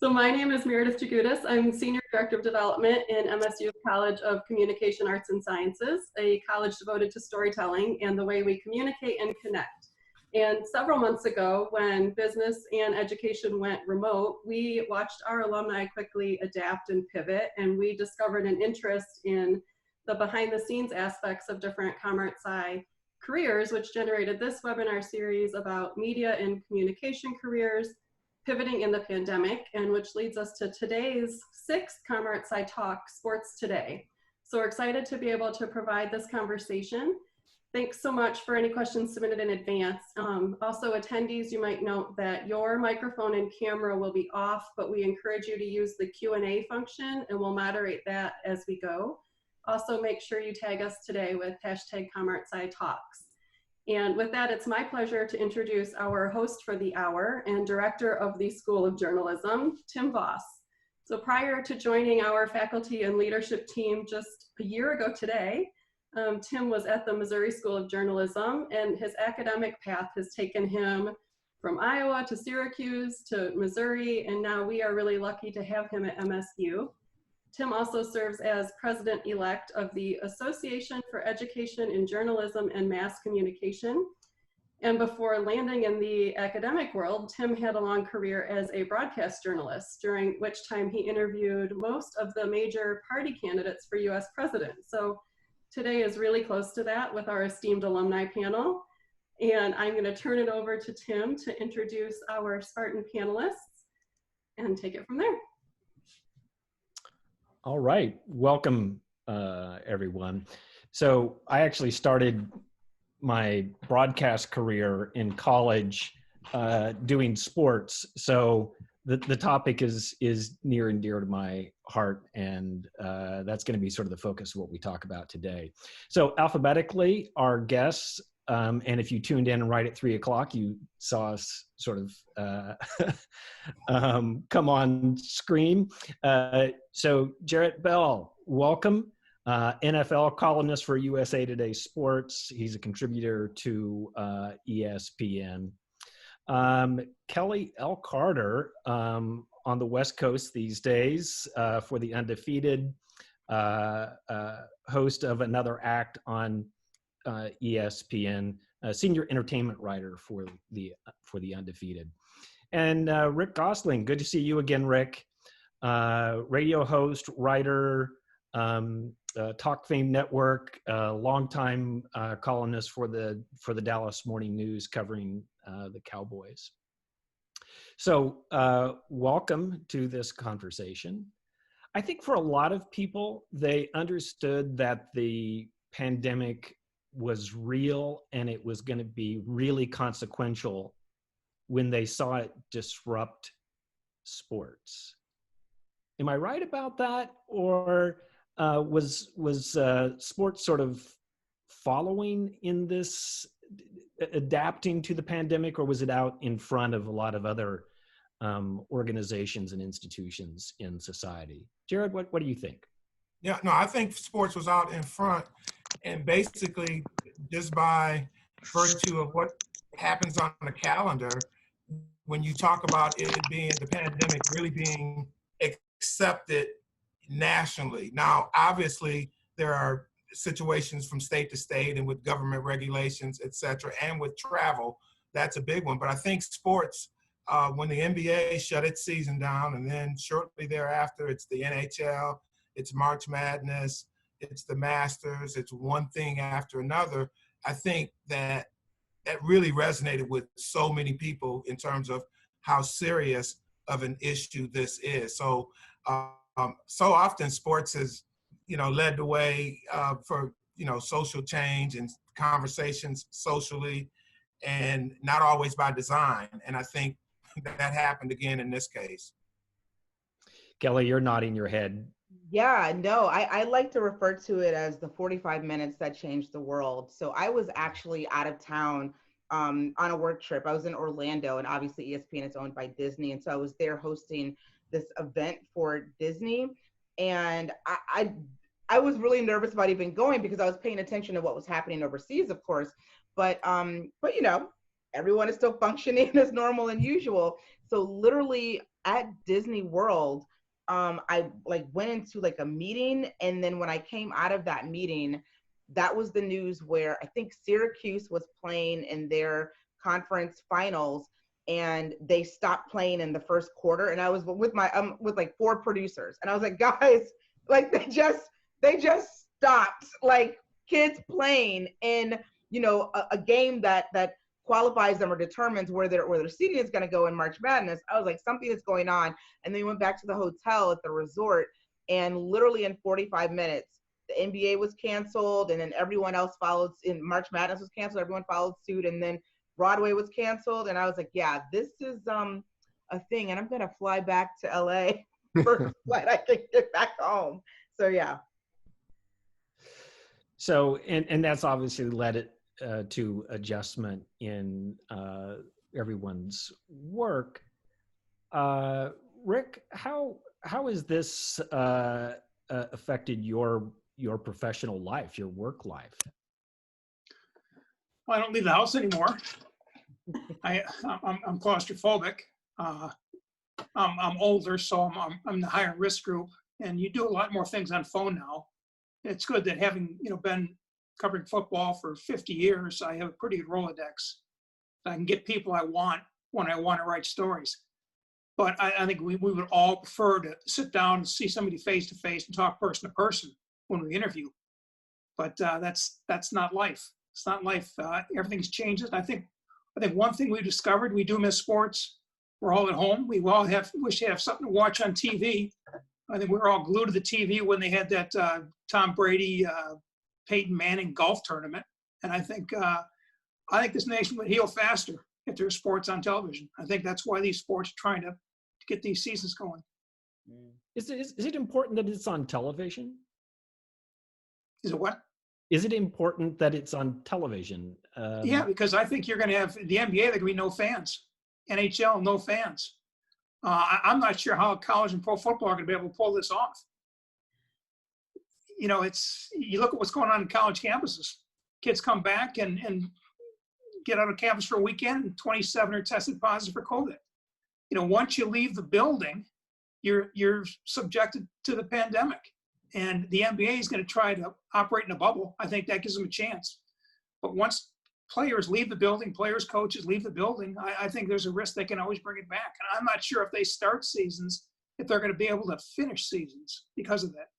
So my name is Meredith Jagutis. I'm Senior Director of Development in MSU College of Communication Arts and Sciences, a college devoted to storytelling and the way we communicate and connect. And several months ago, when business and education went remote, we watched our alumni quickly adapt and pivot, and we discovered an interest in the behind-the-scenes aspects of different ComArtSci careers, which generated this webinar series about media and communication careers, pivoting in the pandemic, and which leads us to today's sixth ComArtSci Talk, Sports Today. So we're excited to be able to provide this conversation. Thanks so much for any questions submitted in advance. Also, attendees, you might note that your microphone and camera will be off, but we encourage you to use the Q&A function, and we'll moderate that as we go. Also, make sure you tag us today with hashtag ComArtSci Talks. And with that, it's my pleasure to introduce our host for the hour and director of the School of Journalism, Tim Voss. So prior to joining our faculty and leadership team just a year ago today, Tim was at the Missouri School of Journalism, and his academic path has taken him from Iowa to Syracuse to Missouri, and now we are really lucky to have him at MSU. Tim also serves as president-elect of the Association for Education in Journalism and Mass Communication. And before landing in the academic world, Tim had a long career as a broadcast journalist, during which time he interviewed most of the major party candidates for US president. So today is really close to that with our esteemed alumni panel. And I'm gonna turn it over to Tim to introduce our Spartan panelists and take it from there. All right, welcome everyone. So I actually started my broadcast career in college doing sports. So the topic is near and dear to my heart, and that's going to be sort of the focus of what we talk about today. So alphabetically, our guests, and if you tuned in right at 3 o'clock, you saw us sort of come on screen. So Jarrett Bell, welcome. NFL columnist for USA Today Sports. He's a contributor to ESPN. Kelly L. Carter on the West Coast these days for the Undefeated, host of Another Act on ESPN, senior entertainment writer for the Undefeated. And Rick Gosling, good to see you again, Rick. Radio host, writer, Talk Fame Network, longtime columnist for the Dallas Morning News covering the Cowboys. So welcome to this conversation. I think for a lot of people, they understood that the pandemic was real and it was going to be really consequential when they saw it disrupt sports. Am I right about that? Or was sports sort of following in this, adapting to the pandemic, or was it out in front of a lot of other organizations and institutions in society? Jared, what do you think? Yeah, no, I think sports was out in front, and basically just by virtue of what happens on the calendar, when you talk about it being the pandemic really being accepted nationally. Now, obviously, there are situations from state to state and with government regulations, et cetera, and with travel, that's a big one. But I think sports, when the NBA shut its season down, and then shortly thereafter, it's the NHL, it's March Madness, it's the Masters, it's one thing after another. I think that really resonated with so many people in terms of how serious of an issue this is. So, so often sports has, led the way for, social change and conversations socially, and not always by design. And I think that happened again in this case. Kelly, you're nodding your head. Yeah, no, I like to refer to it as the 45 minutes that changed the world. So I was actually out of town on a work trip. I was in Orlando, and obviously ESPN is owned by Disney. And so I was there hosting this event for Disney. And I was really nervous about even going because I was paying attention to what was happening overseas, of course. But everyone is still functioning as normal and usual. So literally at Disney World, I like went into like a meeting, and then when I came out of that meeting, that was the news where I think Syracuse was playing in their conference finals, and they stopped playing in the first quarter. And I was with my with like 4 producers, and I was like, guys, like they just stopped like kids playing in, you know, a game that qualifies them or determines where their seating is going to go in March Madness. I was like, something is going on. And then we went back to the hotel at the resort, and literally in 45 minutes, the NBA was canceled, and then everyone else followed. In March Madness was canceled, everyone followed suit, and then Broadway was canceled. And I was like, yeah, this is a thing, and I'm going to fly back to LA first flight I can get back home. So yeah. So, and that's obviously led it to adjustment in everyone's work. Rick, how has this affected your professional life, your work life? Well, I don't leave the house anymore. I'm claustrophobic. I'm older, so I'm in the higher risk group, and you do a lot more things on phone now. It's good that having been covering football for 50 years, I have a pretty good Rolodex. I can get people I want when I want to write stories. But I think we would all prefer to sit down and see somebody face to face and talk person to person when we interview. But that's not life. It's not life. Everything's changes. I think one thing we discovered, we do miss sports. We're all at home. We all wish to have something to watch on TV. I think we were all glued to the TV when they had that Tom Brady, Peyton Manning golf tournament. And I think this nation would heal faster if there's sports on television. I think that's why these sports are trying to get these seasons going. Is it important that it's on television? Is it what? Is it important that it's on television? Yeah, because I think you're going to have the NBA, there going to be no fans. NHL, no fans. I'm not sure how college and pro football are going to be able to pull this off. You look at what's going on in college campuses. Kids come back and get out of campus for a weekend, and 27 are tested positive for COVID. Once you leave the building, you're subjected to the pandemic. And the NBA is going to try to operate in a bubble. I think that gives them a chance. But once players leave the building, coaches leave the building, I think there's a risk they can always bring it back. And I'm not sure if they start seasons, if they're going to be able to finish seasons because of that.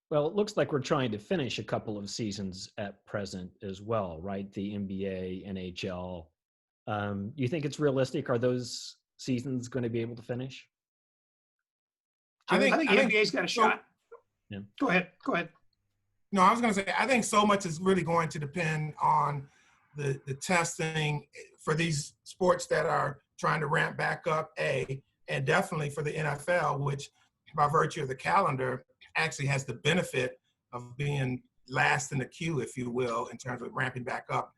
Well, it looks like we're trying to finish a couple of seasons at present as well, right? The NBA, NHL. Do you think it's realistic? Are those seasons going to be able to finish? I think the NBA's got a shot. Yeah. Go ahead. No, I was going to say, I think so much is really going to depend on the testing for these sports that are trying to ramp back up, and definitely for the NFL, which by virtue of the calendar actually has the benefit of being last in the queue, if you will, in terms of ramping back up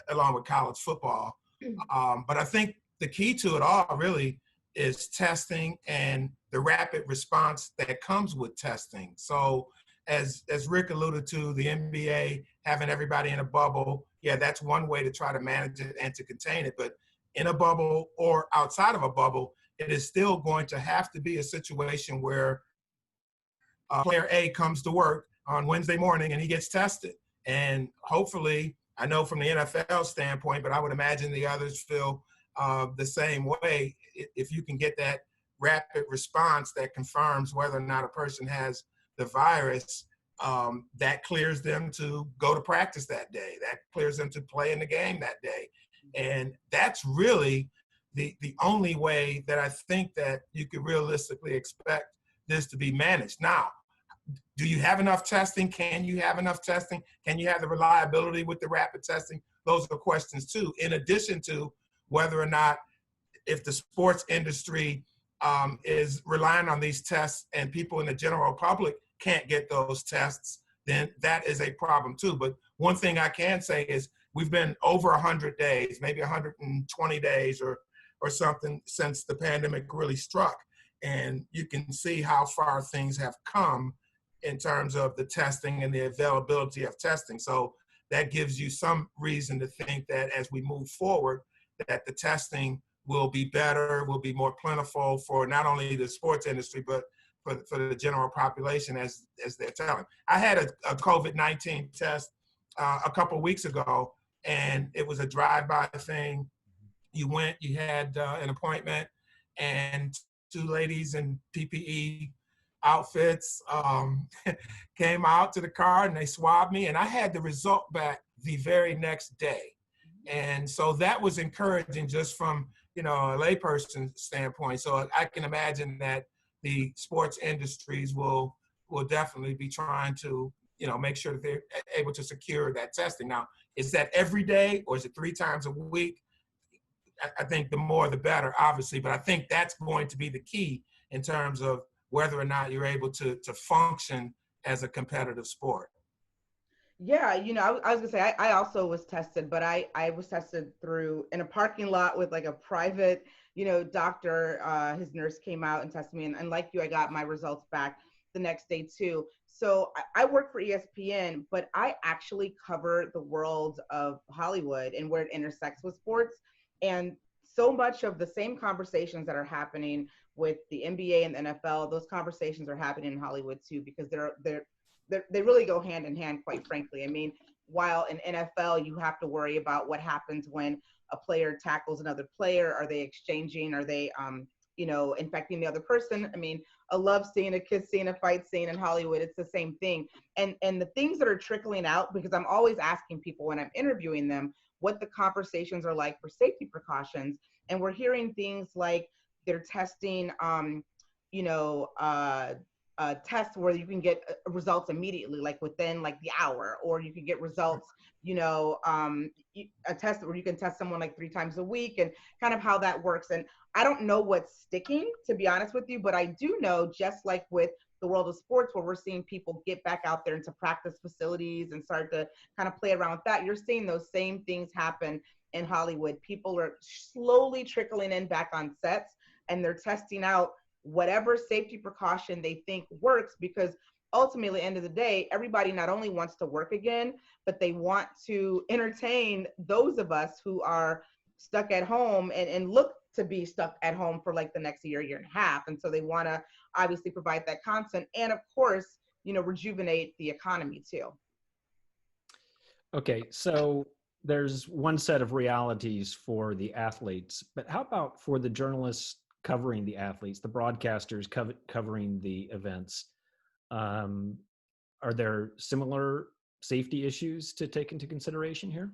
along with college football. But I think the key to it all really is testing and the rapid response that comes with testing. So as Rick alluded to, the NBA having everybody in a bubble, yeah, that's one way to try to manage it and to contain it. But in a bubble or outside of a bubble, it is still going to have to be a situation where player A comes to work on Wednesday morning and he gets tested. And hopefully, I know from the NFL standpoint, but I would imagine the others feel the same way. If you can get that rapid response that confirms whether or not a person has the virus, that clears them to go to practice that day. That clears them to play in the game that day. And that's really the only way that I think that you could realistically expect this to be managed. Now, do you have enough testing? Can you have enough testing? Can you have the reliability with the rapid testing? Those are questions too, in addition to whether or not, if the sports industry is relying on these tests and people in the general public can't get those tests, then that is a problem too. But one thing I can say is we've been over 100 days, maybe 120 days or something since the pandemic really struck. And you can see how far things have come in terms of the testing and the availability of testing. So that gives you some reason to think that as we move forward, that the testing will be better, will be more plentiful for not only the sports industry, but for the general population as they're telling. I had a COVID-19 test a couple of weeks ago, and it was a drive-by thing. You went, you had an appointment, and two ladies in PPE outfits came out to the car and they swabbed me, and I had the result back the very next day. And so that was encouraging just from, a layperson's standpoint. So I can imagine that the sports industries will definitely be trying to, make sure that they're able to secure that testing. Now, is that every day or is it 3 times a week? I think the more the better, obviously, but I think that's going to be the key in terms of whether or not you're able to function as a competitive sport. Yeah, I was gonna say I also was tested, but I was tested through in a parking lot with like a private, doctor. His nurse came out and tested me, and like you, I got my results back the next day too. So I work for ESPN, but I actually cover the world of Hollywood and where it intersects with sports. And so much of the same conversations that are happening with the NBA and the NFL, those conversations are happening in Hollywood too, because they really go hand in hand, quite frankly. I mean, while in NFL, you have to worry about what happens when a player tackles another player. Are they exchanging? Are they, infecting the other person? I mean, a love scene, a kiss scene, a fight scene in Hollywood, it's the same thing. And the things that are trickling out, because I'm always asking people when I'm interviewing them, what the conversations are like for safety precautions. And we're hearing things like they're testing, test where you can get results immediately, like within like the hour, or you can get results, a test where you can test someone like 3 times a week, and kind of how that works. And I don't know what's sticking, to be honest with you, but I do know, just like with the world of sports, where we're seeing people get back out there into practice facilities and start to kind of play around with that, you're seeing those same things happen in Hollywood. People are slowly trickling in back on sets, and they're testing out whatever safety precaution they think works, because ultimately, at the end of the day, everybody not only wants to work again, but they want to entertain those of us who are stuck at home and look to be stuck at home for like the next year and a half. And so they want to obviously provide that content and, of course, rejuvenate the economy too. Okay, so there's one set of realities for the athletes, but how about for the journalists covering the athletes, the broadcasters covering the events? Are there similar safety issues to take into consideration here?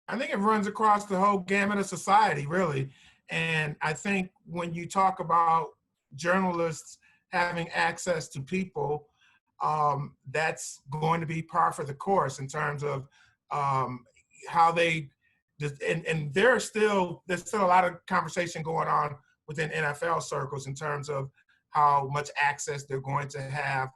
I think it runs across the whole gamut of society, really. And I think when you talk about journalists having access to people, that's going to be par for the course in terms of how they, and there's still a lot of conversation going on within NFL circles in terms of how much access they're going to have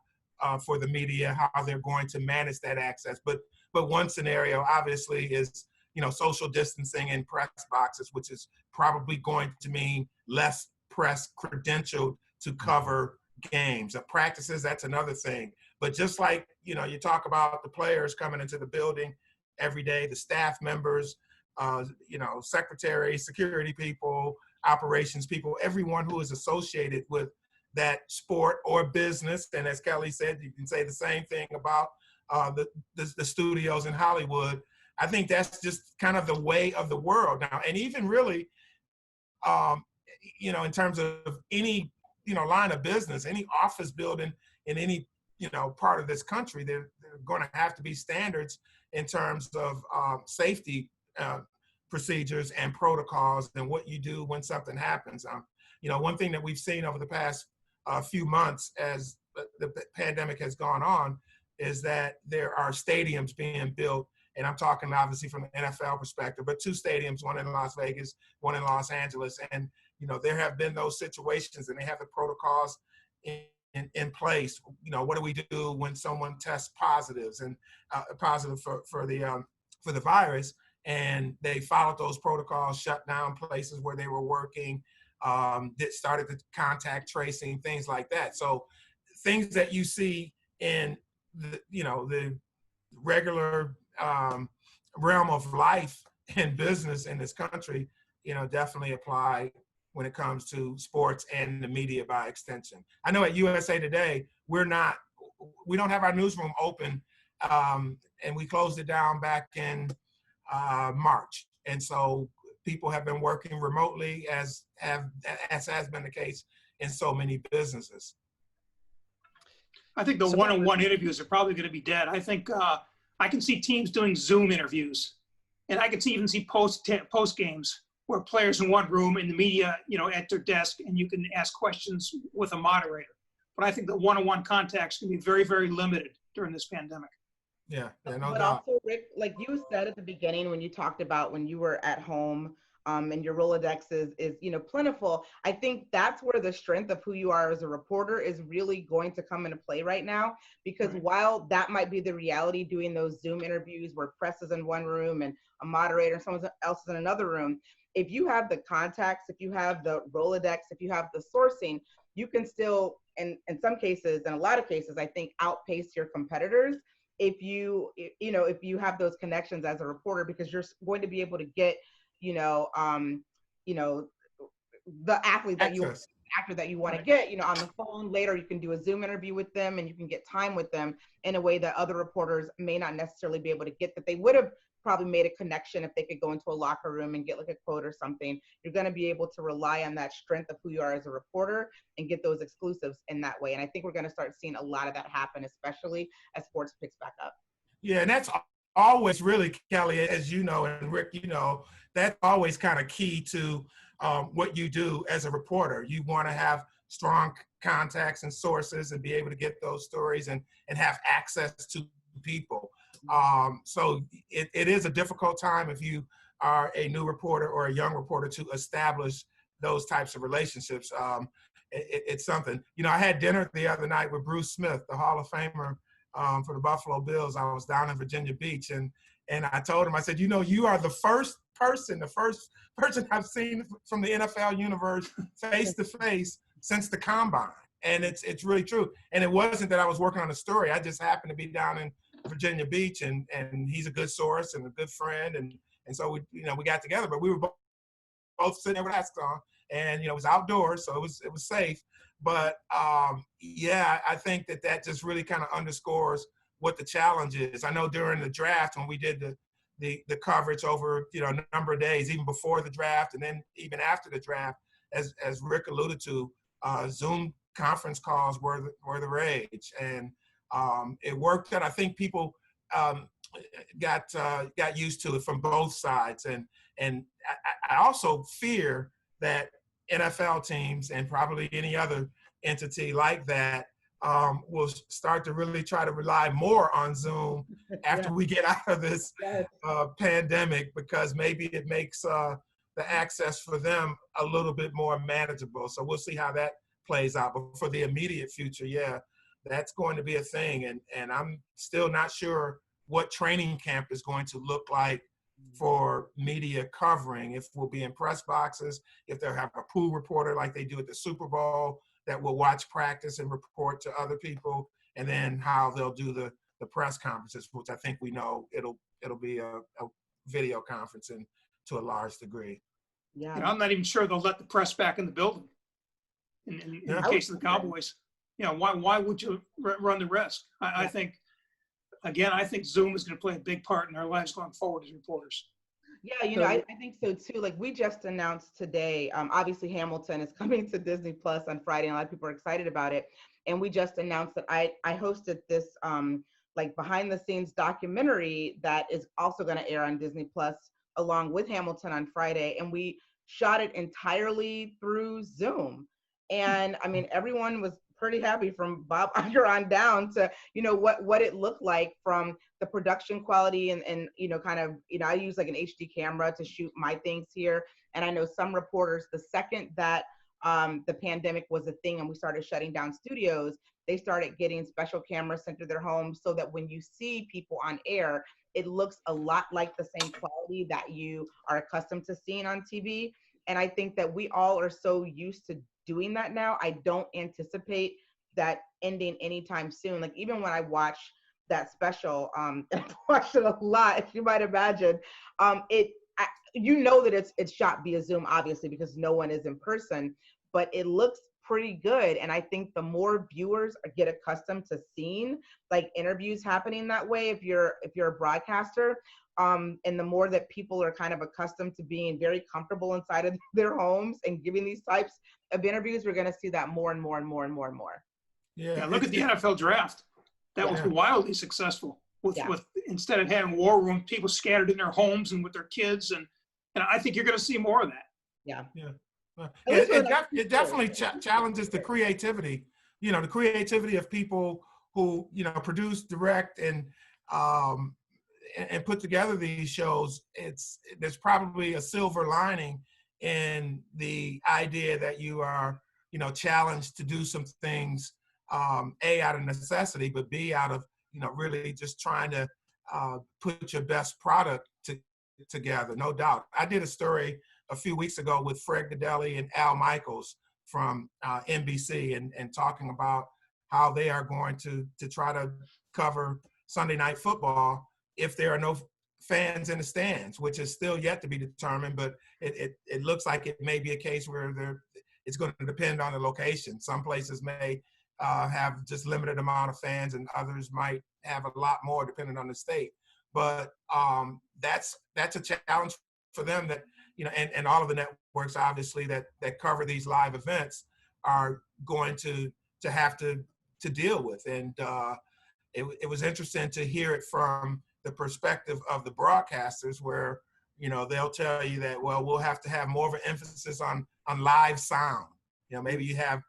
for the media, how they're going to manage that access. But one scenario obviously is, social distancing in press boxes, which is probably going to mean less press credentialed to cover games. Practices, that's another thing. But just like, you talk about the players coming into the building every day, the staff members, secretaries, security people, operations people, everyone who is associated with that sport or business. And as Kelly said, you can say the same thing about the studios in Hollywood. I think that's just kind of the way of the world now. And even really, in terms of any, line of business, any office building in any, part of this country, they're going to have to be standards in terms of safety procedures and protocols and what you do when something happens. One thing that we've seen over the past few months as the pandemic has gone on is that there are stadiums being built, and I'm talking obviously from an NFL perspective, but 2 stadiums, one in Las Vegas, one in Los Angeles. And, there have been those situations and they have the protocols in place. What do we do when someone tests positives and positive for the virus? And they followed those protocols, shut down places where they were working, started the contact tracing, things like that. So things that you see in the regular realm of life and business in this country, definitely apply when it comes to sports and the media by extension. I know at USA Today, we don't have our newsroom open, and we closed it down back in March. And so people have been working remotely as has been the case in so many businesses. I think the one-on-one interviews are probably going to be dead. I think I can see teams doing Zoom interviews, and I can even see post games where players in one room and the media, at their desk, and you can ask questions with a moderator. But I think the one-on-one contacts can be very, very limited during this pandemic. Yeah, no but doubt. Also, Rick, like you said at the beginning when you talked about when you were at home, and your Rolodex is plentiful. I think that's where the strength of who you are as a reporter is really going to come into play right now, because while that might be the reality, doing those Zoom interviews where press is in one room and a moderator and someone else is in another room, if you have the contacts, if you have the Rolodex, if you have the sourcing, you can still, in some cases, in a lot of cases, I think, outpace your competitors if you have those connections as a reporter, because you're going to be able to get the athlete that actor that you want to get, on the phone. Later, you can do a Zoom interview with them, and you can get time with them in a way that other reporters may not necessarily be able to get, that they would have probably made a connection if they could go into a locker room and get like a quote or something. You're going to be able to rely on that strength of who you are as a reporter and get those exclusives in that way. And I think we're going to start seeing a lot of that happen, especially as sports picks back up. Yeah, and that's always really, Kelly, as you know, and Rick, that's always kind of key to what you do as a reporter. You want to have strong contacts and sources and be able to get those stories and have access to people. So it is a difficult time if you are a new reporter or a young reporter to establish those types of relationships. It's something. I had dinner the other night with Bruce Smith, the Hall of Famer for the Buffalo Bills. I was down in Virginia Beach, and I told him, I said, you are the first person I've seen from the NFL universe face to face since the combine. And it's really true. And it wasn't that I was working on a story. I just happened to be down in Virginia Beach, and he's a good source and a good friend. And so we got together, but we were both sitting there with masks on, and it was outdoors, so it was safe. But I think that just really kind of underscores what the challenge is. I know during the draft, when we did the coverage over a number of days, even before the draft and then even after the draft, as Rick alluded to, Zoom conference calls were the rage, and it worked. And I think people got used to it from both sides, and I also fear that NFL teams and probably any other entity like that will start to really try to rely more on Zoom after we get out of this pandemic, because maybe it makes the access for them a little bit more manageable. So we'll see how that plays out. But for the immediate future, that's going to be a thing. And I'm still not sure what training camp is going to look like for media covering, if we'll be in press boxes, if they'll have a pool reporter like they do at the Super Bowl that will watch practice and report to other people, and then how they'll do the press conferences, which I think we know it'll be a video conferencing to a large degree. Yeah, I'm not even sure they'll let the press back in the building. In the case of the Cowboys, why would you run the risk? I think, again, I think Zoom is going to play a big part in our lives going forward as reporters. Yeah, I think so too. Like we just announced today, obviously Hamilton is coming to Disney Plus on Friday, and a lot of people are excited about it. And we just announced that I hosted this like behind the scenes documentary that is also going to air on Disney Plus along with Hamilton on Friday. And we shot it entirely through Zoom. And I mean, everyone was pretty happy, from Bob Iger on down, to what it looked like from the production quality and kind of I use like an HD camera to shoot my things here. And I know some reporters, the second that the pandemic was a thing and we started shutting down studios, they started getting special cameras sent to their homes so that when you see people on air, it looks a lot like the same quality that you are accustomed to seeing on TV. And I think that we all are so used to doing that now. I don't anticipate that ending anytime soon. Like even when I watch that special. And I've watched it a lot, if you might imagine. You know that it's shot via Zoom, obviously, because no one is in person, but it looks pretty good. And I think the more viewers get accustomed to seeing like interviews happening that way, if you're a broadcaster, and the more that people are kind of accustomed to being very comfortable inside of their homes and giving these types of interviews, we're going to see that more and more and more and more and more. Yeah, look at the NFL draft. That was wildly successful. With instead of having war rooms, people scattered in their homes and with their kids, and I think you're going to see more of that. Yeah. It definitely challenges the creativity. You know, the creativity of people who produce, direct, and put together these shows. There's probably a silver lining in the idea that you are challenged to do some things, A, out of necessity, but B, out of really just trying to put your best product together. No doubt. I did a story a few weeks ago with Fred Godelli and Al Michaels from NBC, and talking about how they are going to try to cover Sunday Night Football if there are no fans in the stands, which is still yet to be determined, but it looks like it may be a case where it's going to depend on the location. Some places may have just limited amount of fans, and others might have a lot more depending on the state. But that's a challenge for them that, and all of the networks obviously that cover these live events are going to have to deal with. And it was interesting to hear it from the perspective of the broadcasters, where they'll tell you that, well, we'll have to have more of an emphasis on live sound. Maybe you have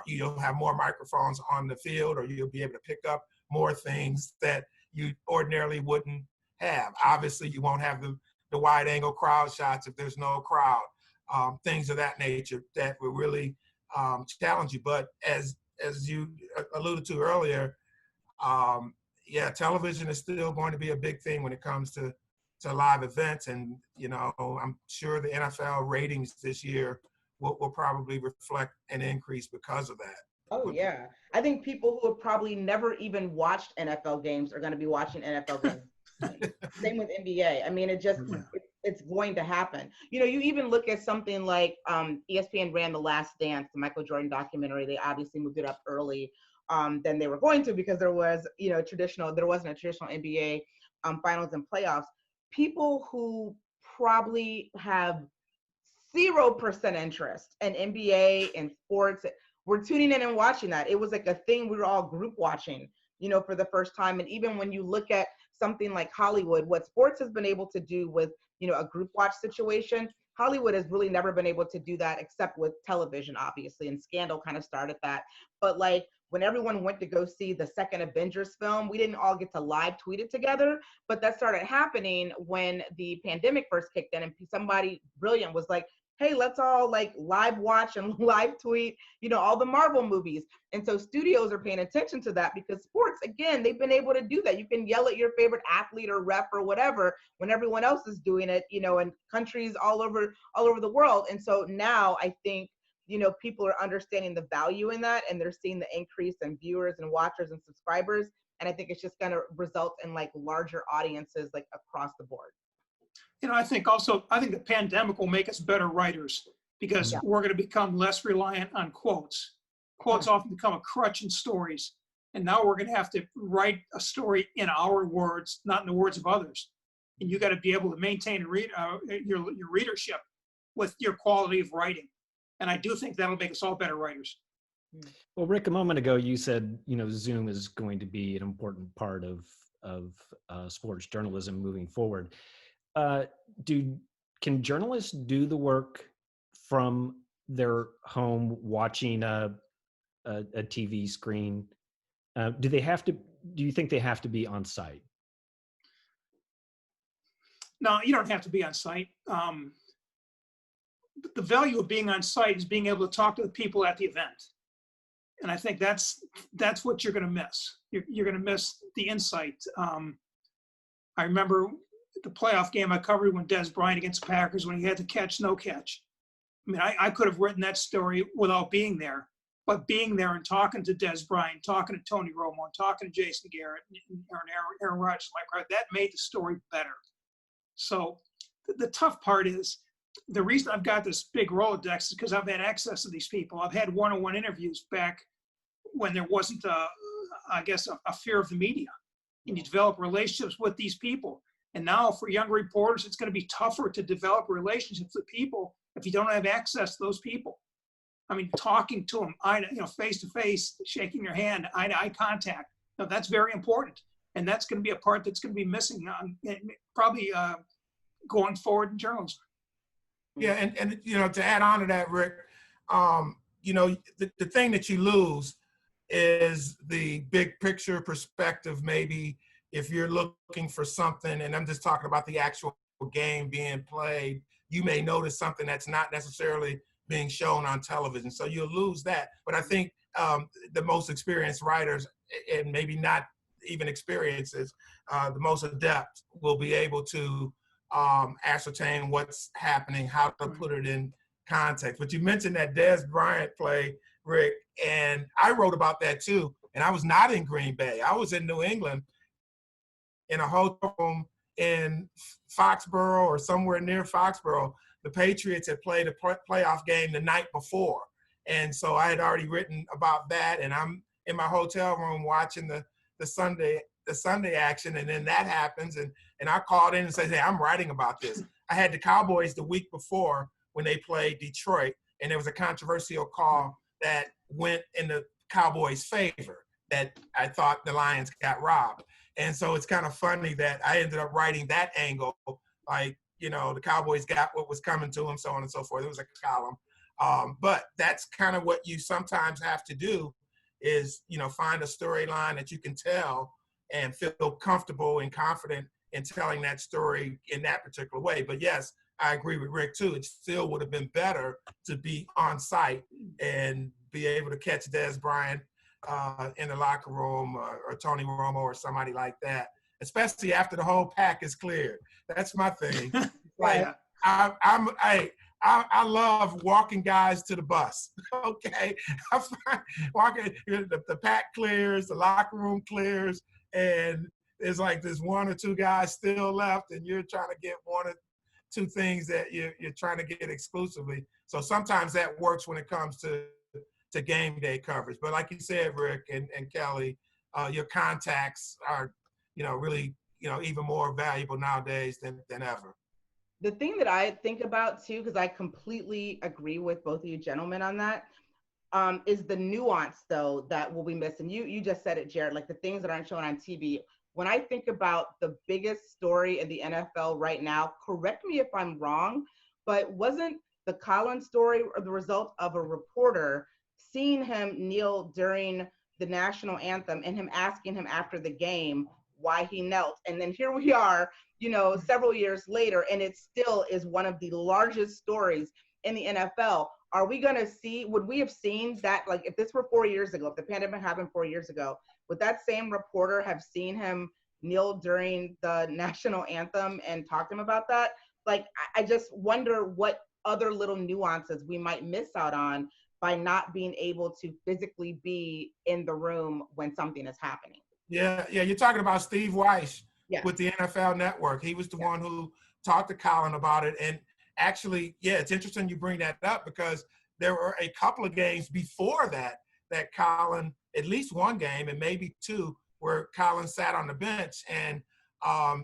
you'll have more microphones on the field, or you'll be able to pick up more things that you ordinarily wouldn't have. Obviously, you won't have the wide angle crowd shots if there's no crowd, things of that nature that will really challenge you. But as you alluded to earlier, television is still going to be a big thing when it comes to live events. And, I'm sure the NFL ratings this year will probably reflect an increase because of that. Oh, yeah. I think people who have probably never even watched NFL games are going to be watching NFL games. Same with NBA. I mean, it's going to happen. You even look at something like ESPN ran The Last Dance, the Michael Jordan documentary. They obviously moved it up early than they were going to, because there wasn't a traditional NBA finals and playoffs. People who probably have 0% interest in NBA and sports were tuning in and watching that. It was like a thing we were all group watching, for the first time. And even when you look at something like Hollywood, what sports has been able to do with, a group watch situation, Hollywood has really never been able to do that except with television, obviously, and Scandal kind of started that. But like when everyone went to go see the second Avengers film, we didn't all get to live tweet it together, but that started happening when the pandemic first kicked in, and somebody brilliant was like, hey, let's all like live watch and live tweet, all the Marvel movies. And so studios are paying attention to that, because sports, again, they've been able to do that. You can yell at your favorite athlete or ref or whatever when everyone else is doing it, in countries all over the world. And so now I think, people are understanding the value in that, and they're seeing the increase in viewers and watchers and subscribers. And I think it's just going to result in like larger audiences like across the board. I think the pandemic will make us better writers, because we're going to become less reliant on quotes. Quotes often become a crutch in stories. And now we're going to have to write a story in our words, not in the words of others. And you got to be able to maintain your readership with your quality of writing. And I do think that'll make us all better writers. Well, Rick, a moment ago, you said, Zoom is going to be an important part of sports journalism moving forward. Can journalists do the work from their home watching a TV screen? Do you think they have to be on site? No, you don't have to be on site. The value of being on site is being able to talk to the people at the event. And I think that's what you're going to miss. You're going to miss the insight. I remember the playoff game I covered when Des Bryant against the Packers, when he had to catch, no catch. I mean, I could have written that story without being there, but being there and talking to Des Bryant, talking to Tony Romo, and talking to Jason Garrett, and Aaron Rodgers, that made the story better. So the tough part is, the reason I've got this big Rolodex is because I've had access to these people. I've had one-on-one interviews back when there wasn't, I guess, a fear of the media. And you develop relationships with these people. And now for young reporters, it's going to be tougher to develop relationships with people if you don't have access to those people. I mean, talking to them, face to face, shaking your hand, eye to eye contact. That's very important. And that's going to be a part that's going to be missing probably going forward in journalism. Yeah, and to add on to that, Rick, the thing that you lose is the big picture perspective. Maybe if you're looking for something, and I'm just talking about the actual game being played, you may notice something that's not necessarily being shown on television. So you'll lose that. But I think the most experienced writers, and maybe not even experiences, the most adept will be able to ascertain what's happening, how to put it in context. But you mentioned that Des Bryant play, Rick, and I wrote about that too. And I was not in Green Bay. I was in New England in a hotel room in Foxborough or somewhere near Foxborough. The Patriots had played a playoff game the night before. And so I had already written about that, and I'm in my hotel room watching the Sunday action, and then that happens, and I called in and said, hey, I'm writing about this. I had the Cowboys the week before when they played Detroit, and there was a controversial call that went in the Cowboys' favor, that I thought the Lions got robbed. And so it's kind of funny that I ended up writing that angle, like, the Cowboys got what was coming to them, so on and so forth. It was a column. But that's kind of what you sometimes have to do is, find a storyline that you can tell and feel comfortable and confident in telling that story in that particular way. But yes, I agree with Rick too. It still would have been better to be on site and be able to catch Des Bryant in the locker room or Tony Romo or somebody like that, especially after the whole pack is cleared. That's my thing. Like, I love walking guys to the bus. Okay, walking, the pack clears, the locker room clears, and there's like there's one or two guys still left, and you're trying to get one or two things that you're trying to get exclusively. So sometimes that works when it comes to game day coverage. But like you said, Rick and Kelly, your contacts are, really, even more valuable nowadays than ever. The thing that I think about too, because I completely agree with both of you gentlemen on that, is the nuance though that will be missing. You just said it, Jared, like the things that aren't shown on TV. When I think about the biggest story in the NFL right now, correct me if I'm wrong, but wasn't the Colin story or the result of a reporter seeing him kneel during the national anthem and him asking him after the game why he knelt? And then here we are, several years later, and it still is one of the largest stories in the NFL. Are we going to see, would we have seen that, like if this were 4 years ago, if the pandemic happened 4 years ago, would that same reporter have seen him kneel during the national anthem and talk to him about that? Like, I just wonder what other little nuances we might miss out on by not being able to physically be in the room when something is happening. Yeah, you're talking about Steve Weiss Yes. with the NFL Network. He was the one who talked to Colin about it. And actually, it's interesting you bring that up because there were a couple of games before that Colin, at least one game and maybe two, where Colin sat on the bench and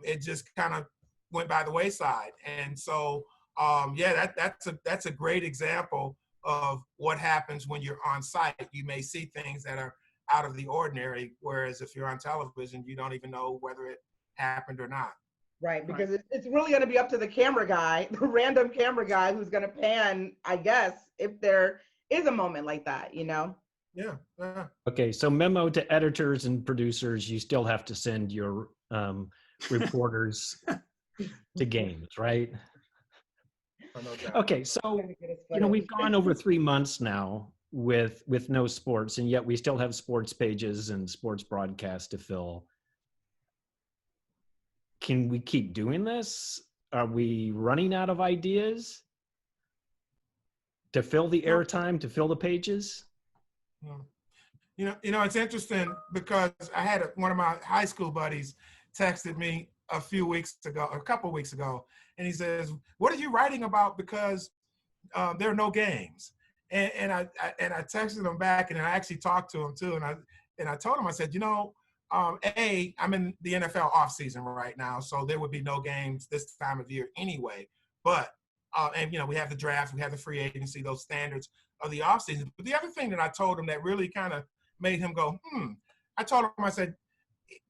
it just kind of went by the wayside. And so, that's a great example of what happens when you're on site. You may see things that are out of the ordinary, whereas if you're on television, you don't even know whether it happened or not. Right, because it's really going to be up to the camera guy, the random camera guy who's going to pan, I guess, if there is a moment like that, Yeah. Okay, so memo to editors and producers, you still have to send your reporters to games, right? Okay, so we've gone over 3 months now with no sports, and yet we still have sports pages and sports broadcasts to fill. Can we keep doing this? Are we running out of ideas to fill the airtime, to fill the pages? Mm. It's interesting because I had one of my high school buddies texted me a couple weeks ago, and he says, "What are you writing about? Because there are no games." And I texted him back, and I actually talked to him too, and I told him, I said, I'm in the NFL offseason right now, so there would be no games this time of year anyway. But we have the draft, we have the free agency, those standards of the offseason. But the other thing that I told him that really kind of made him go, I told him, I said,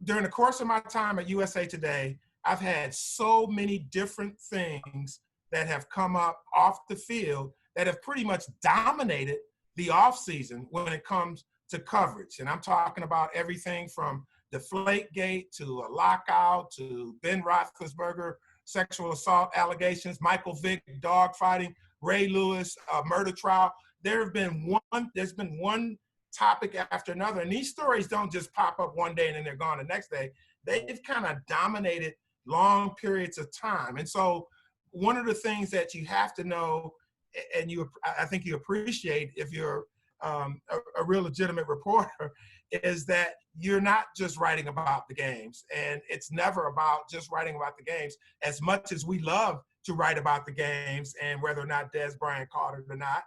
during the course of my time at USA Today, I've had so many different things that have come up off the field that have pretty much dominated the offseason when it comes to coverage. And I'm talking about everything from Deflategate to a lockout to Ben Roethlisberger sexual assault allegations, Michael Vick dogfighting, Ray Lewis murder trial. There's been one topic after another, and these stories don't just pop up one day and then they're gone the next day. They've kind of dominated long periods of time. And so one of the things that you have to know, and I think you appreciate if you're a real legitimate reporter, is that you're not just writing about the games, and it's never about just writing about the games. As much as we love to write about the games and whether or not Des Bryant caught it or not,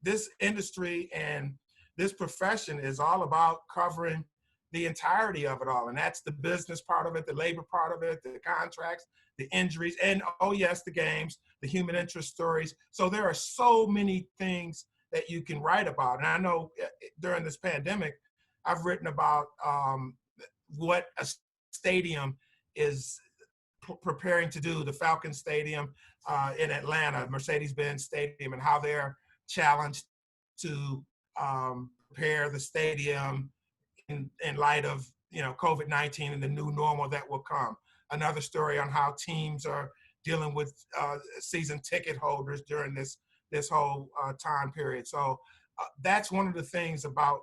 this industry and this profession is all about covering the entirety of it all. And that's the business part of it, the labor part of it, the contracts, the injuries, and oh yes, the games, the human interest stories. So there are so many things that you can write about. And I know during this pandemic, I've written about what a stadium is preparing to do, the Falcon Stadium in Atlanta, Mercedes-Benz Stadium, and how they're challenged to prepare the stadium in light of COVID-19 and the new normal that will come. Another story on how teams are dealing with season ticket holders during this whole time period. So that's one of the things about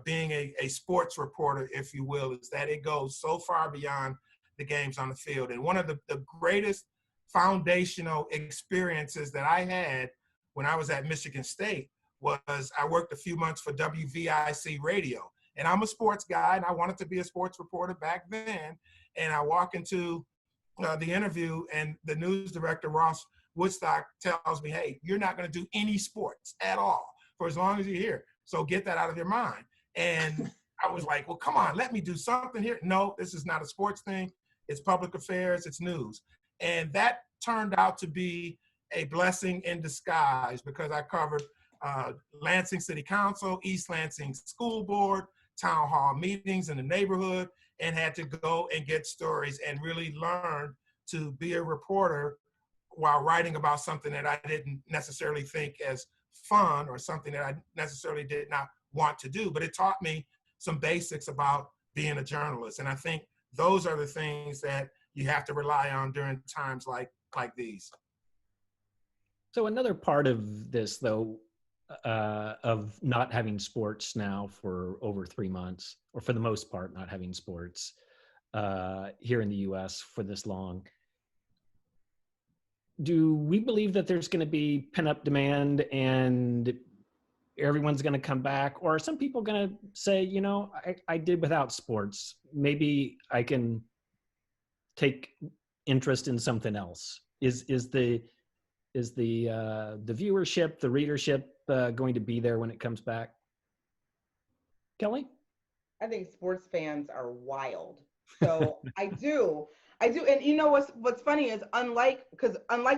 being a sports reporter, if you will, is that it goes so far beyond the games on the field. And one of the greatest foundational experiences that I had when I was at Michigan State was I worked a few months for WVIC radio. And I'm a sports guy, and I wanted to be a sports reporter back then. And I walk into the interview, and the news director, Ross Woodstock, tells me, "Hey, you're not going to do any sports at all for as long as you're here. So get that out of your mind." And I was like, well, come on, let me do something here. No, this is not a sports thing. It's public affairs, it's news. And that turned out to be a blessing in disguise, because I covered Lansing City Council, East Lansing School Board, town hall meetings in the neighborhood, and had to go and get stories and really learn to be a reporter while writing about something that I didn't necessarily think as fun or something that I necessarily did not want to do. But it taught me some basics about being a journalist. And I think those are the things that you have to rely on during times like these. So another part of this, though, of not having sports now for over 3 months, or for the most part, not having sports here in the US for this long, do we believe that there's going to be pent-up demand and everyone's going to come back? Or are some people going to say, I did without sports, maybe I can take interest in something else? Is the viewership, the readership going to be there when it comes back? Kelly? I think sports fans are wild. So I do. And what's funny is unlike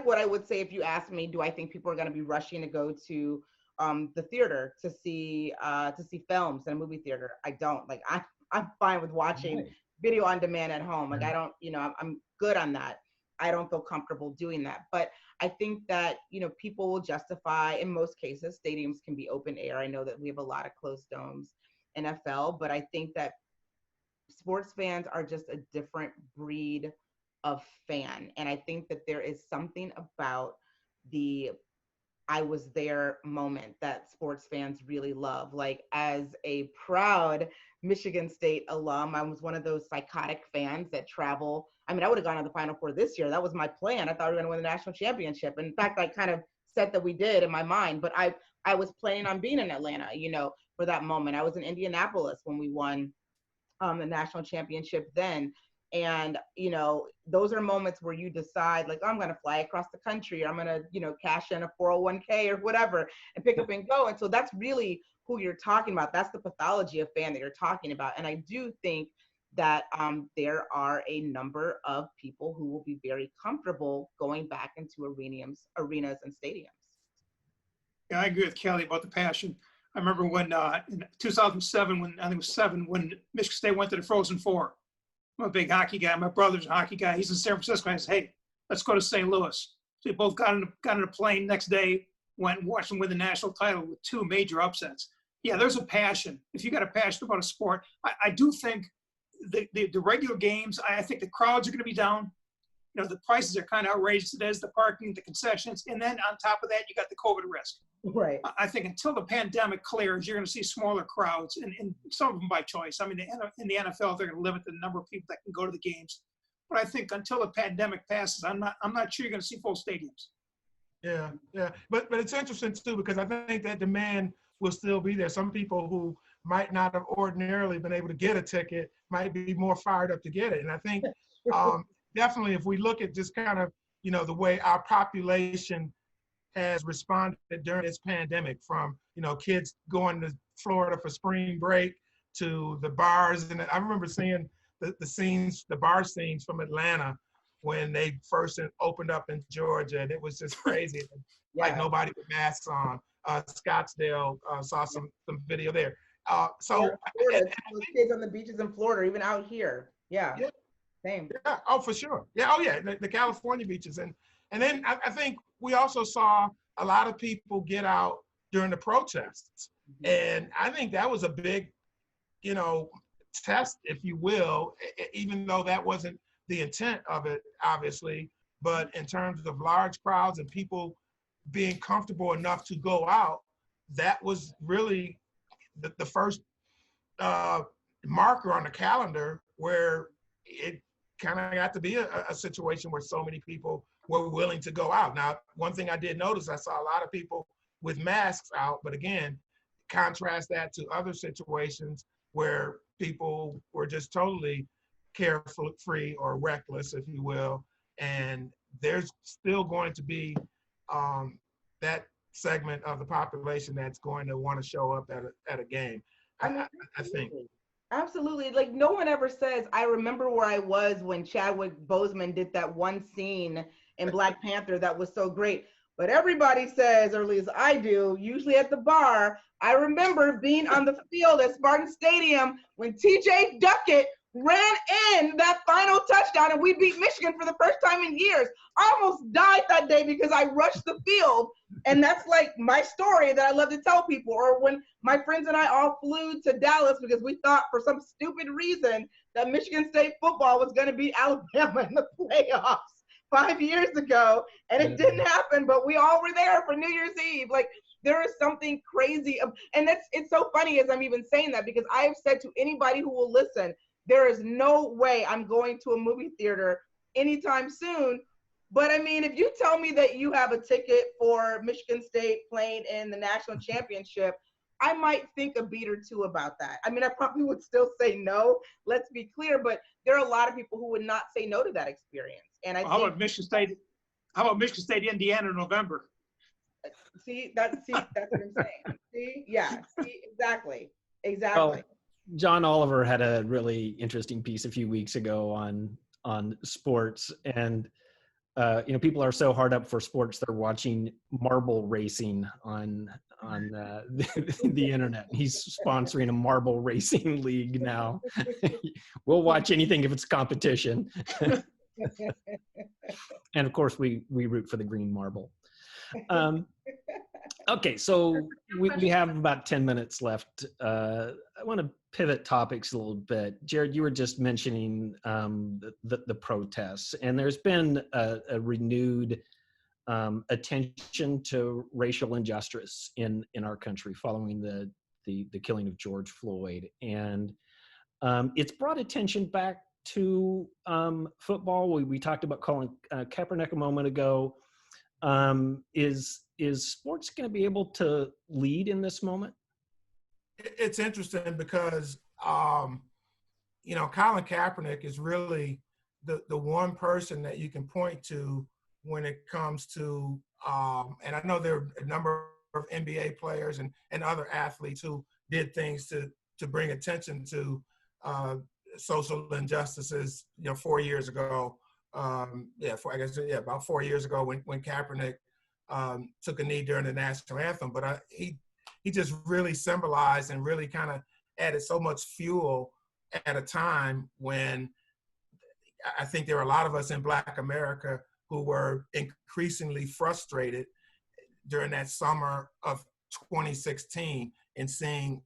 what I would say if you asked me, do I think people are going to be rushing to go to the theater to see films in a movie theater? I don't. Like I'm fine with watching video on demand at home. Like I don't, I'm good on that. I don't feel comfortable doing that. But I think that, people will justify, in most cases, stadiums can be open air. I know that we have a lot of closed domes, NFL, but I think that sports fans are just a different breed of fan. And I think that there is something about the I was there moment that sports fans really love. Like, as a proud Michigan State alum, I was one of those psychotic fans that travel. I mean, I would have gone to the Final Four this year. That was my plan. I thought we were going to win the national championship. In fact, I kind of said that we did in my mind, but I I was planning on being in Atlanta, you know, for that moment. I was in Indianapolis when we won the national championship then. And, you know, those are moments where you decide, like, oh, I'm going to fly across the country, or I'm going to, you know, cash in a 401k or whatever and pick up and go. And so that's really who you're talking about. That's the pathology of fan that you're talking about. And I do think that there are a number of people who will be very comfortable going back into arenas and stadiums. Yeah, I agree with Kelly about the passion. I remember when in 2007, when I think it was 7, when Michigan State went to the Frozen Four. I'm a big hockey guy. My brother's a hockey guy. He's in San Francisco. I said, hey, let's go to St. Louis. So we both got in a plane next day, went and watched them win the national title with 2 major upsets. Yeah, there's a passion. If you got a passion about a sport, I do think the regular games, I think the crowds are going to be down. You know, the prices are kind of outrageous. It is the parking, the concessions, and then on top of that, you got the COVID risk. Right. I think until the pandemic clears, you're going to see smaller crowds, and some of them by choice. I mean, in the NFL, they're going to limit the number of people that can go to the games. But I think until the pandemic passes, I'm not sure you're going to see full stadiums. Yeah, yeah. But it's interesting too, because I think that demand will still be there. Some people who might not have ordinarily been able to get a ticket might be more fired up to get it. And I think definitely if we look at just kind of, you know, the way our population has responded during this pandemic, from, you know, kids going to Florida for spring break to the bars. And I remember seeing the bar scenes from Atlanta when they first opened up in Georgia, and it was just crazy. Like nobody with masks on. Scottsdale, saw some video there. Florida, those kids on the beaches in Florida, even out here. Yeah. Same. Yeah. Oh, for sure. Yeah. Oh, yeah. The California beaches. And then I think we also saw a lot of people get out during the protests. And I think that was a big, you know, test, if you will, even though that wasn't the intent of it, obviously. But in terms of large crowds and people being comfortable enough to go out, that was really the first marker on the calendar where it kind of got to be a situation where so many people were willing to go out. Now, one thing I did notice, I saw a lot of people with masks out, but again, contrast that to other situations where people were just totally carefree or reckless, if you will. And there's still going to be that segment of the population that's going to want to show up at a game. I think. Absolutely. Like, no one ever says, I remember where I was when Chadwick Boseman did that one scene in Black Panther that was so great. But everybody says, or at least I do, usually at the bar, I remember being on the field at Spartan Stadium when TJ Duckett ran in that final touchdown and we beat Michigan for the first time in years. I almost died that day because I rushed the field. And that's like my story that I love to tell people. Or when my friends and I all flew to Dallas because we thought for some stupid reason that Michigan State football was going to beat Alabama in the playoffs 5 years ago. And it didn't happen, but we all were there for New Year's Eve. Like, there is something crazy. And it's so funny as I'm even saying that, because I have said to anybody who will listen, there is no way I'm going to a movie theater anytime soon. But I mean, if you tell me that you have a ticket for Michigan State playing in the national championship, I might think a beat or two about that. I mean, I probably would still say no, let's be clear, but there are a lot of people who would not say no to that experience. And How about Michigan State, Indiana in November? See, that's what I'm saying. See, yeah, see, exactly. Well, John Oliver had a really interesting piece a few weeks ago on sports, and you know, people are so hard up for sports they're watching marble racing on the internet. He's sponsoring a marble racing league now. We'll watch anything if it's competition. And of course, we root for the green marble. Okay, so we have about 10 minutes left. I want to pivot topics a little bit. Jared, you were just mentioning the protests, and there's been a renewed attention to racial injustice in our country following the killing of George Floyd. And it's brought attention back to football. We talked about Colin Kaepernick a moment ago. Is sports going to be able to lead in this moment? It's interesting because, Colin Kaepernick is really the one person that you can point to when it comes to, and I know there are a number of NBA players and other athletes who did things to bring attention to social injustices, 4 years ago. About 4 years ago when Kaepernick took a knee during the national anthem. But he just really symbolized and really kind of added so much fuel at a time when I think there were a lot of us in Black America who were increasingly frustrated during that summer of 2016 and seeing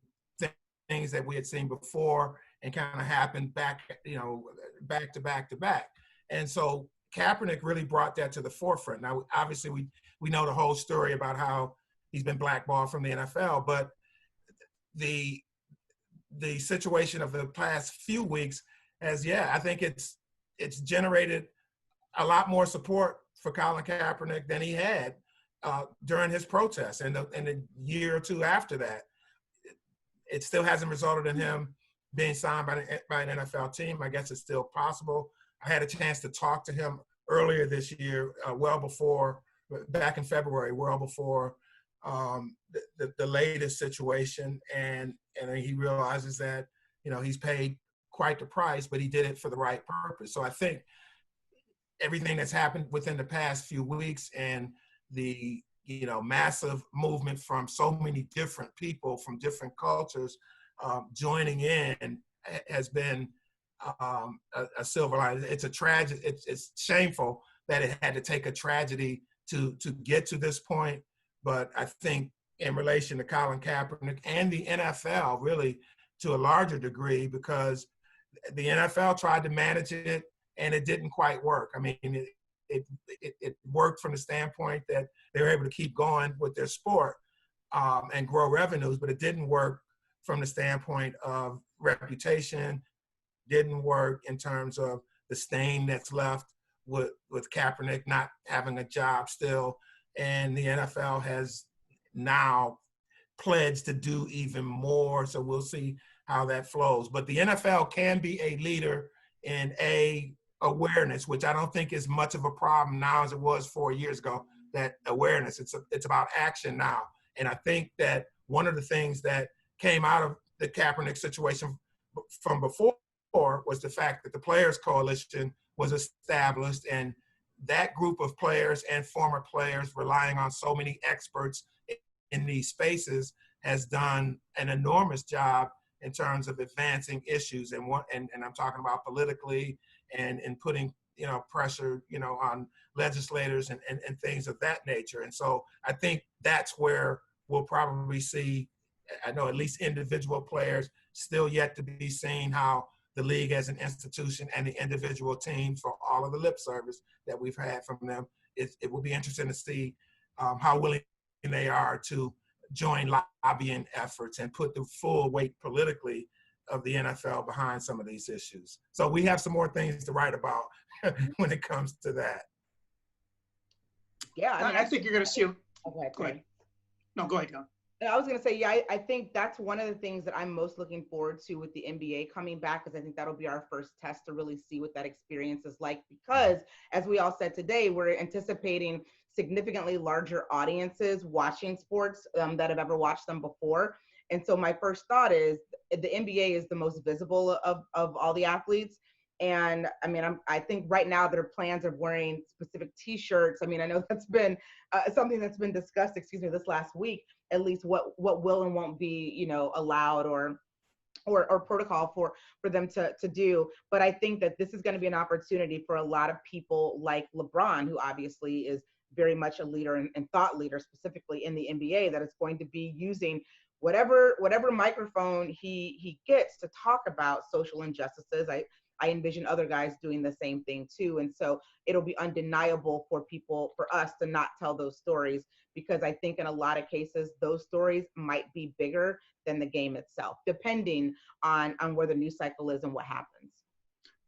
things that we had seen before and kind of happened back to back. And so Kaepernick really brought that to the forefront. Now, obviously, we know the whole story about how he's been blackballed from the NFL, but the situation of the past few weeks has, I think it's generated a lot more support for Colin Kaepernick than he had during his protest. And the year or two after that, it still hasn't resulted in him being signed by an NFL team. I guess it's still possible. I had a chance to talk to him earlier this year, back in February, well before the latest situation, and he realizes that he's paid quite the price, but he did it for the right purpose. So I think everything that's happened within the past few weeks and the massive movement from so many different people from different cultures joining in has been a silver lining. It's a tragedy. It's shameful that it had to take a tragedy to get to this point. But I think in relation to Colin Kaepernick and the NFL, really to a larger degree, because the NFL tried to manage it and it didn't quite work. I mean, it worked from the standpoint that they were able to keep going with their sport and grow revenues, but it didn't work from the standpoint of reputation, didn't work in terms of the stain that's left with Kaepernick not having a job still. And the NFL has now pledged to do even more. So we'll see how that flows. But the NFL can be a leader in awareness, which I don't think is much of a problem now as it was 4 years ago. That awareness, it's about action now. And I think that one of the things that came out of the Kaepernick situation from before was the fact that the Players Coalition was established, and that group of players and former players relying on so many experts in these spaces has done an enormous job in terms of advancing issues and I'm talking about politically and putting pressure on legislators and things of that nature. And so I think that's where we'll probably see, I know at least individual players, still yet to be seen how the league as an institution and the individual teams, for all of the lip service that we've had from them, it will be interesting to see how willing they are to join lobbying efforts and put the full weight politically of the NFL behind some of these issues. So we have some more things to write about when it comes to that. Yeah, I think you're going to see. Okay, go ahead. No, go ahead, John. I was going to say, I think that's one of the things that I'm most looking forward to with the NBA coming back, because I think that'll be our first test to really see what that experience is like. Because as we all said today, we're anticipating significantly larger audiences watching sports that have ever watched them before. And so my first thought is the NBA is the most visible of all the athletes. And I mean, I think right now their plans of wearing specific T-shirts. I mean, I know that's been something that's been discussed, this last week, at least what will and won't be, allowed or protocol for them to do. But I think that this is going to be an opportunity for a lot of people like LeBron, who obviously is very much a leader and thought leader specifically in the NBA, that is going to be using whatever microphone he gets to talk about social injustices. I envision other guys doing the same thing too. And so it'll be undeniable for us to not tell those stories, because I think in a lot of cases, those stories might be bigger than the game itself, depending on where the news cycle is and what happens.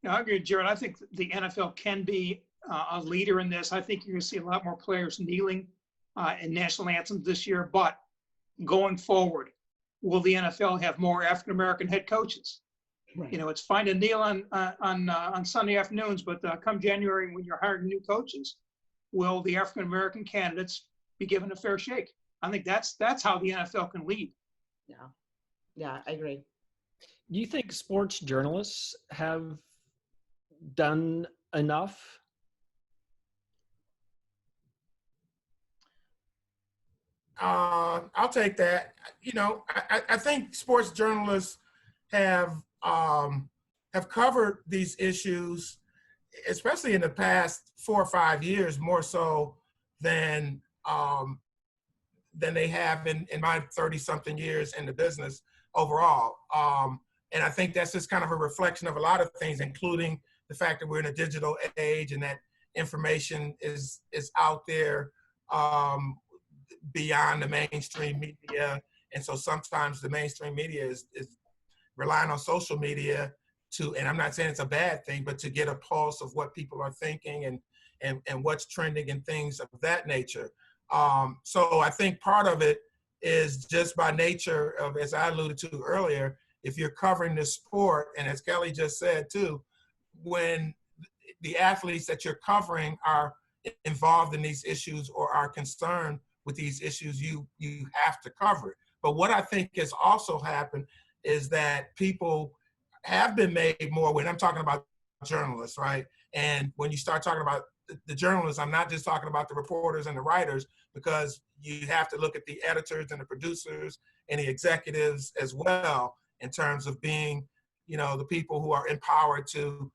No, I agree, Jared. I think the NFL can be a leader in this. I think you're going to see a lot more players kneeling in national anthems this year. But going forward, will the NFL have more African American head coaches? Right. You know, it's fine to kneel on Sunday afternoons, but come January when you're hiring new coaches, will the African American candidates be given a fair shake? I think that's how the NFL can lead. Yeah, I agree. Do you think sports journalists have done enough? I'll take that. You know, I think sports journalists have covered these issues, especially in the past 4 or 5 years, more so than they have in my 30-something years in the business overall. And I think that's just kind of a reflection of a lot of things, including the fact that we're in a digital age and that information is out there beyond the mainstream media. And so sometimes the mainstream media is relying on social media to, and I'm not saying it's a bad thing, but to get a pulse of what people are thinking and what's trending and things of that nature. So I think part of it is just by nature of, as I alluded to earlier, if you're covering this sport, and as Kelly just said too, when the athletes that you're covering are involved in these issues or are concerned with these issues, you have to cover it. But what I think has also happened is that people have been made more, when I'm talking about journalists, right? And when you start talking about the journalists, I'm not just talking about the reporters and the writers, because you have to look at the editors and the producers and the executives as well, in terms of being, you know, the people who are empowered to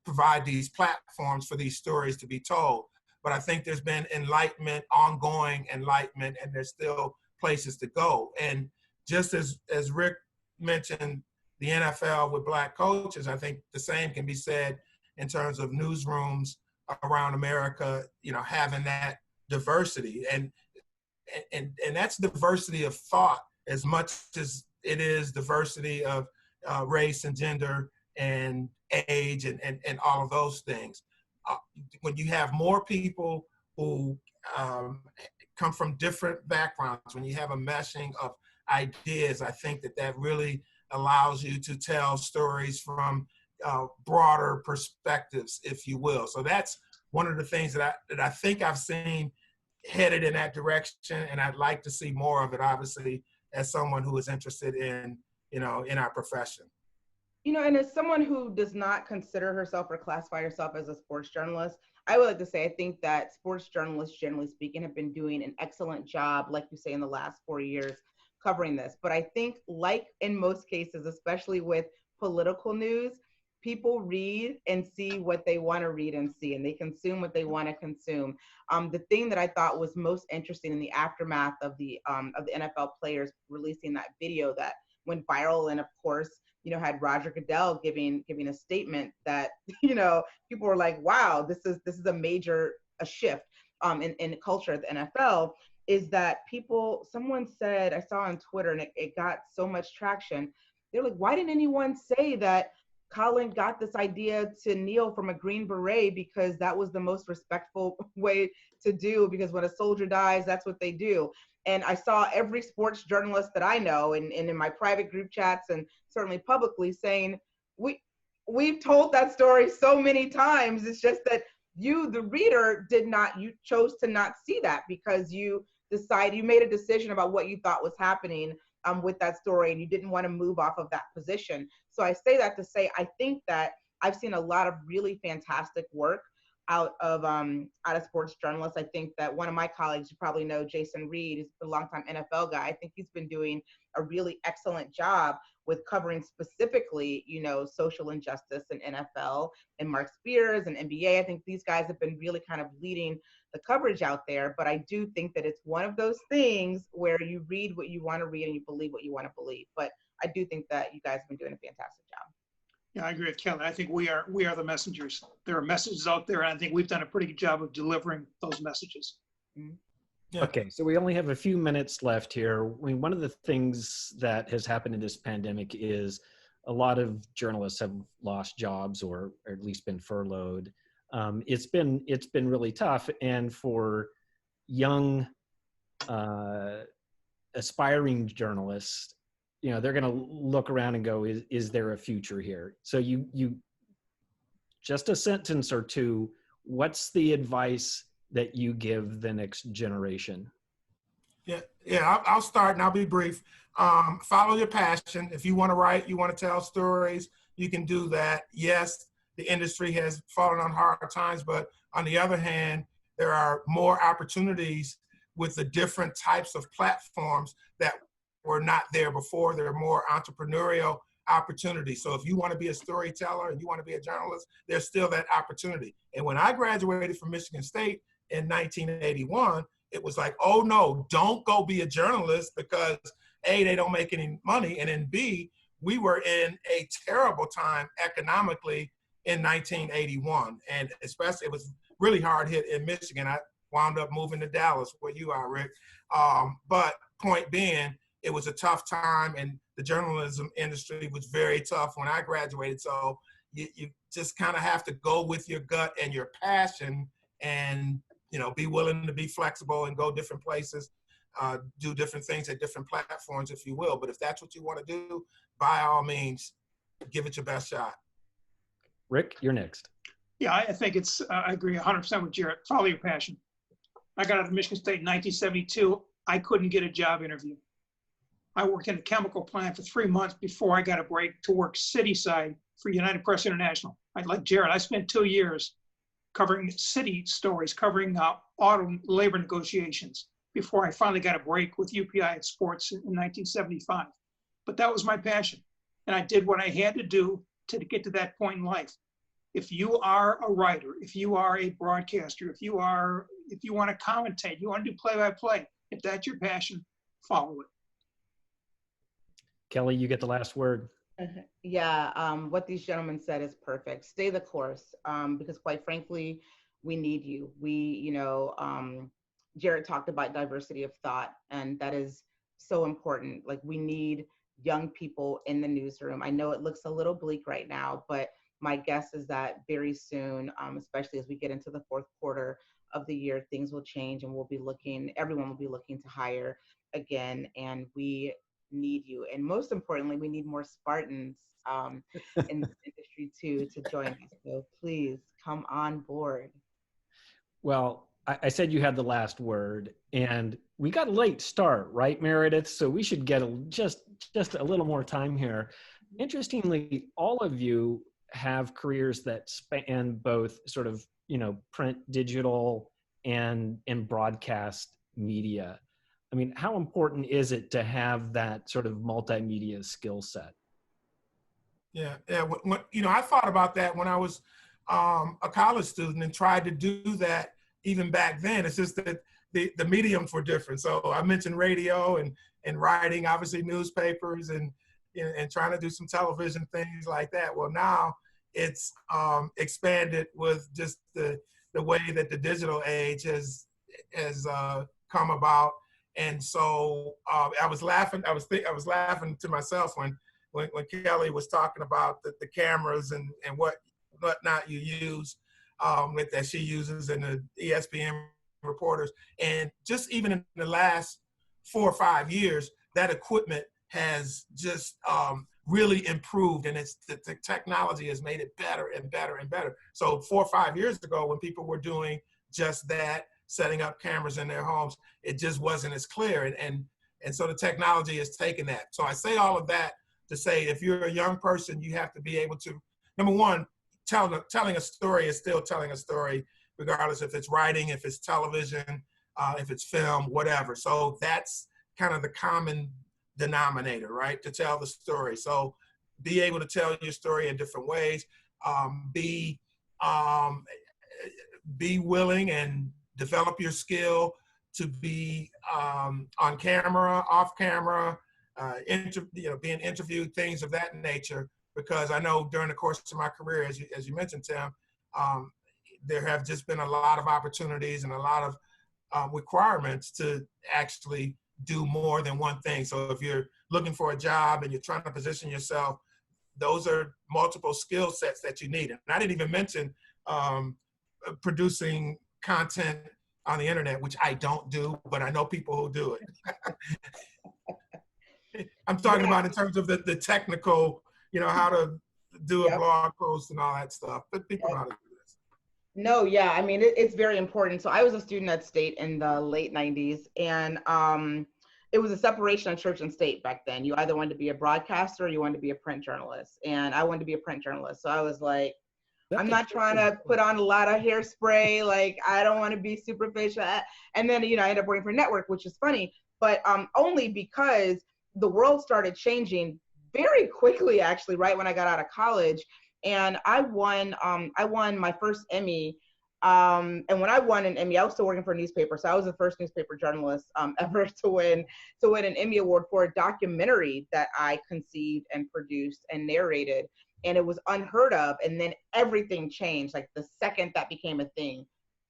provide these platforms for these stories to be told. But I think there's been enlightenment, ongoing enlightenment, and there's still places to go. And just as Rick mentioned the NFL with Black coaches, I think the same can be said in terms of newsrooms around America, you know, having that diversity. And that's diversity of thought as much as it is diversity of race and gender and age and all of those things. When you have more people who come from different backgrounds, when you have a meshing of ideas, I think that really allows you to tell stories from broader perspectives, if you will. So that's one of the things that I think I've seen headed in that direction, and I'd like to see more of it, obviously, as someone who is interested in, you know, in our profession. You know, and as someone who does not consider herself or classify herself as a sports journalist, I would like to say I think that sports journalists, generally speaking, have been doing an excellent job, like you say, in the last 4 years covering this. But I think, like in most cases, especially with political news, people read and see what they want to read and see, and they consume what they want to consume. The thing that I thought was most interesting in the aftermath of the NFL players releasing that video that went viral, and of course, you know, had Roger Goodell giving a statement that, you know, people were like, wow, this is a major shift in the culture of the NFL, is that someone said, I saw on Twitter, and it got so much traction. They're like, why didn't anyone say that Colin got this idea to kneel from a Green Beret, because that was the most respectful way to do, because when a soldier dies, that's what they do. And I saw every sports journalist that I know and in my private group chats and certainly publicly saying, we've told that story so many times. It's just that you, the reader, you chose to not see that because you made a decision about what you thought was happening with that story, and you didn't want to move off of that position. So I say that to say, I think that I've seen a lot of really fantastic work out of sports journalists. I think that one of my colleagues, you probably know, Jason Reed, is a longtime NFL guy. I think he's been doing a really excellent job with covering specifically, you know, social injustice in NFL, and Mark Spears and NBA. I think these guys have been really kind of leading the coverage out there. But I do think that it's one of those things where you read what you want to read and you believe what you want to believe. But I do think that you guys have been doing a fantastic job. Yeah, I agree with Kelly. I think we are the messengers. There are messages out there, and I think we've done a pretty good job of delivering those messages. Mm-hmm. Yeah. Okay, so we only have a few minutes left here. I mean, one of the things that has happened in this pandemic is a lot of journalists have lost jobs or at least been furloughed. It's been really tough, and for young aspiring journalists, you know, they're going to look around and go, is there a future here? So you just a sentence or two, what's the advice that you give the next generation? Yeah, I'll start and I'll be brief. Follow your passion. If you want to write, you want to tell stories, you can do that. Yes, the industry has fallen on hard times, but on the other hand, there are more opportunities with the different types of platforms that were not there before. There are more entrepreneurial opportunities. So if you want to be a storyteller and you want to be a journalist, there's still that opportunity. And when I graduated from Michigan State in 1981, it was like, oh no, don't go be a journalist because A, they don't make any money, and then B, we were in a terrible time economically in 1981. And especially, it was really hard hit in Michigan. I wound up moving to Dallas, where you are, Rick. But point being, it was a tough time, and the journalism industry was very tough when I graduated. So you just kind of have to go with your gut and your passion, and be willing to be flexible and go different places, do different things at different platforms, if you will. But if that's what you want to do, by all means, give it your best shot. Rick, you're next. Yeah, I think I agree 100% with Jarrett. Follow your passion. I got out of Michigan State in 1972. I couldn't get a job interview. I worked in a chemical plant for 3 months before I got a break to work city side for United Press International. Like Jarrett, I spent 2 years covering city stories, covering auto labor negotiations before I finally got a break with UPI at Sports in 1975. But that was my passion. And I did what I had to do to get to that point in life. If you are a writer, if you are a broadcaster, if you want to commentate, you want to do play-by-play, if that's your passion, follow it. Kelly, you get the last word. Yeah, what these gentlemen said is perfect. Stay the course, because quite frankly, we need you. Jarrett talked about diversity of thought, and that is so important. Like, we need young people in the newsroom. I know it looks a little bleak right now, but my guess is that very soon, especially as we get into the fourth quarter of the year, things will change, and everyone will be looking to hire again, and we need you. And most importantly, we need more Spartans in this industry too to join us. So please come on board. Well, I said you had the last word, and we got a late start, right, Meredith? So we should get just a little more time here. Interestingly, all of you have careers that span both sort of, print, digital, and broadcast media. I mean, how important is it to have that sort of multimedia skill set? Yeah. I thought about that when I was a college student and tried to do that even back then. It's just that the mediums were different. So I mentioned radio and writing, obviously newspapers, and trying to do some television things like that. Well, now it's expanded with just the way that the digital age has come about. And so I was laughing to myself when Kelly was talking about the cameras and what not you use that she uses, and the ESPN reporters. And just even in the last 4 or 5 years, that equipment has just really improved, and the technology has made it better and better and better. So 4 or 5 years ago, when people were doing just that, setting up cameras in their homes, it just wasn't as clear. And so the technology has taken that. So I say all of that to say, if you're a young person, you have to be able to, number one, telling a story is still telling a story, regardless if it's writing, if it's television, if it's film, whatever. So that's kind of the common denominator, right? To tell the story. So be able to tell your story in different ways. Be willing and develop your skill to be on camera, off camera, being interviewed, things of that nature. Because I know during the course of my career, as you mentioned, Tim, there have just been a lot of opportunities and a lot of requirements to actually do more than one thing. So if you're looking for a job and you're trying to position yourself, those are multiple skill sets that you need. And I didn't even mention producing content on the internet, which I don't do, but I know people who do it. I'm talking about in terms of the technical, how to do a blog post and all that stuff, but people know how to do this. No, yeah, I mean, it's very important. So I was a student at State in the late 90s, and it was a separation of church and state back then. You either wanted to be a broadcaster or you wanted to be a print journalist, and I wanted to be a print journalist. So I was like, I'm not trying to put on a lot of hairspray. Like, I don't want to be superficial. And then, I ended up working for a network, which is funny, but only because the world started changing very quickly, actually, right when I got out of college. And I won my first Emmy. And when I won an Emmy, I was still working for a newspaper. So I was the first newspaper journalist ever to win an Emmy award for a documentary that I conceived and produced and narrated. And it was unheard of. And then everything changed. Like the second that became a thing,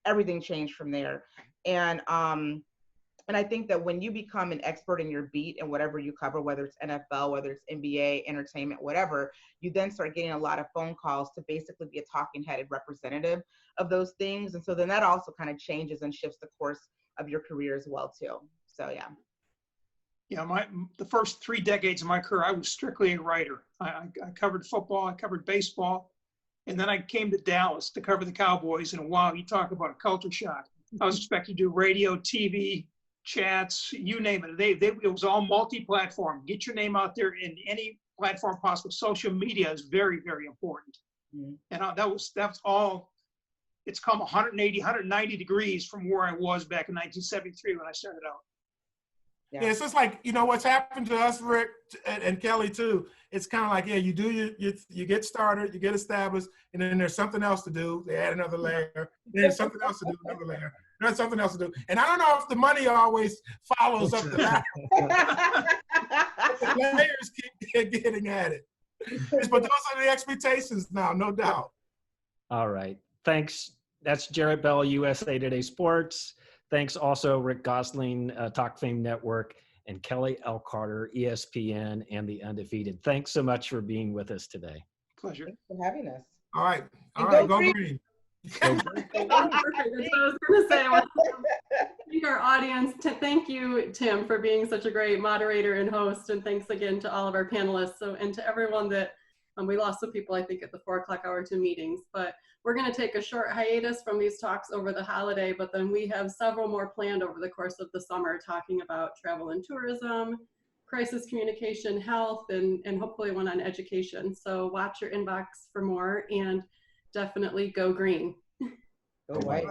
everything changed from there. And I think that when you become an expert in your beat and whatever you cover, whether it's NFL, whether it's NBA, entertainment, whatever, you then start getting a lot of phone calls to basically be a talking headed representative of those things. And so then that also kind of changes and shifts the course of your career as well too. So yeah. Yeah, the first 3 decades of my career, I was strictly a writer. I covered football, I covered baseball, and then I came to Dallas to cover the Cowboys. And wow, you talk about a culture shock. I was expected to do radio, TV, chats, you name it. It was all multi-platform. Get your name out there in any platform possible. Social media is very, very important. Mm-hmm. And that's all. It's come 180, 190 degrees from where I was back in 1973 when I started out. Yeah, it's just like, what's happened to us, Rick, and Kelly too. It's kind of like, you do you get started, you get established, and then there's something else to do. They add another layer. Then there's something else to do, another layer. There's something else to do. And I don't know if the money always follows up to that. The layers keep getting added. But those are the expectations now, no doubt. All right. Thanks. That's Jarrett Bell, USA Today Sports. Thanks also Rick Gosling, Talk Fame Network, and Kelly L. Carter, ESPN, and The Undefeated. Thanks so much for being with us today. Pleasure. Thanks for having us. All right. Go green. Perfect. That's what I was going to say. I want to thank our audience. Thank you, Tim, for being such a great moderator and host. And thanks again to all of our panelists. And to everyone that we lost some people, I think, at the 4 o'clock hour to meetings. But we're going to take a short hiatus from these talks over the holiday. But then we have several more planned over the course of the summer, talking about travel and tourism, crisis communication, health, and hopefully one on education. So watch your inbox for more, and definitely go green. Go white.